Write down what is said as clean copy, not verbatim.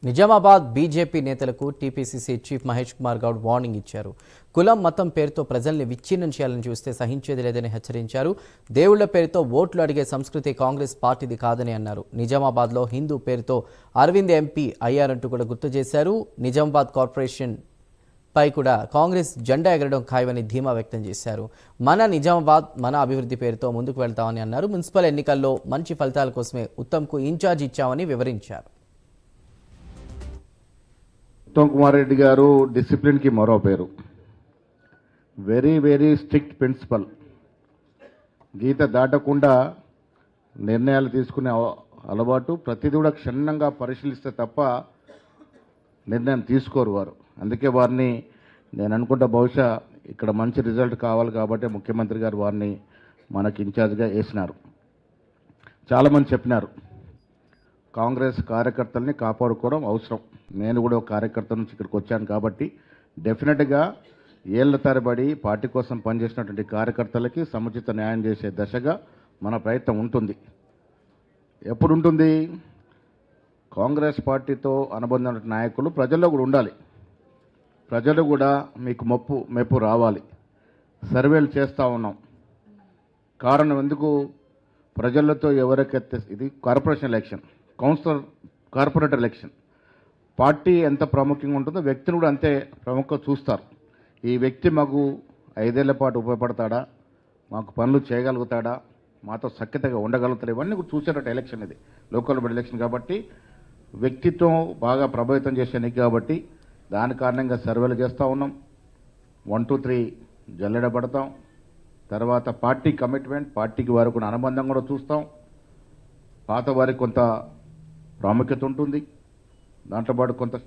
Nizamabad BJP నేతలకు TPCC chief Mahesh Kumar Goud warning ఇచ్చారు. కులం మతం పేరుతో ప్రజల్ని విచ్ఛిన్నం చేయాలని చూస్తే సహించేది లేదని హెచ్చరించారు. దేవుళ్ల పేరుతో ఓట్లు అడిగే సంస్కృతి కాంగ్రెస్ పార్టీది కాదని అన్నారు. నిజామాబాద్లో హిందూ పేరుతో అరవింద్ ఎంపీ అయ్యారంటూ కూడా గుర్తు చేశారు. నిజామాబాద్ కార్పొరేషన్ పై కూడా కాంగ్రెస్ జెండా ఎగరడం ఖాయమని ధీమా వ్యక్తం చేశారు. మన నిజామాబాద్ మన అభివృద్ధి పేరుతో ముందుకు వెళ్తామని అన్నారు. మున్సిపల్ ఎన్నికల్లో మంచి ఫలితాల కోసమే ఉత్తమ్కు ఇన్ఛార్జ్ ఇచ్చామని వివరించారు. ఉత్తమ్ కుమార్ రెడ్డి గారు డిసిప్లిన్కి మరో పేరు. Very very strict principal. గీత దాటకుండా నిర్ణయాలు తీసుకునే అలవాటు. ప్రతిదీ కూడా క్షుణ్ణంగా పరిశీలిస్తే తప్ప నిర్ణయం తీసుకోరు వారు. అందుకే వారిని నేను అనుకుంటా బహుశా ఇక్కడ మంచి రిజల్ట్ కావాలి కాబట్టి ముఖ్యమంత్రి గారు వారిని మనకి ఇన్ఛార్జ్గా వేసినారు. చాలామంది చెప్పినారు కాంగ్రెస్ కార్యకర్తల్ని కాపాడుకోవడం అవసరం. నేను కూడా ఒక కార్యకర్త నుంచి ఇక్కడికి వచ్చాను కాబట్టి డెఫినెట్గా ఏళ్ల తరబడి పార్టీ కోసం పనిచేసినటువంటి కార్యకర్తలకి సముచిత న్యాయం చేసే దశగా మన ప్రయత్నం ఉంటుంది. ఎప్పుడు ఉంటుంది? కాంగ్రెస్ పార్టీతో అనుబంధం నాయకులు ప్రజల్లో కూడా ఉండాలి. ప్రజలు కూడా మీకు మెప్పు రావాలి. సర్వేలు చేస్తూ ఉన్నాం. కారణం ఎందుకు? ప్రజలతో ఎవరికైతే ఇది corporation election, councillor corporator election, party ఎంత ప్రాముఖ్యంగా ఉంటుందో వ్యక్తిని కూడా అంతే ప్రముఖంగా చూస్తారు. ఈ వ్యక్తి మాకు 5 ఏళ్ల పాటు ఉపయోగపడతాడా, మాకు పనులు చేయగలుగుతాడా, మాతో సఖ్యతగా ఉండగలుగుతాడు, ఇవన్నీ కూడా చూసేటట్టు ఎలక్షన్ ఇది. లోకల్ బాడీ ఎలక్షన్ కాబట్టి వ్యక్తిత్వం బాగా ప్రభావితం చేసే ఎన్నిక కాబట్టి దాని కారణంగా సర్వేలు చేస్తూ ఉన్నాం. 1, 2, 3 జల్లెడ పడతాం. తర్వాత పార్టీ కమిట్మెంట్, పార్టీకి వారికి ఉన్న అనుబంధం కూడా చూస్తాం. పాత వారికి కొంత ప్రాముఖ్యత ఉంటుంది. దాంట్లో పాటు కొంత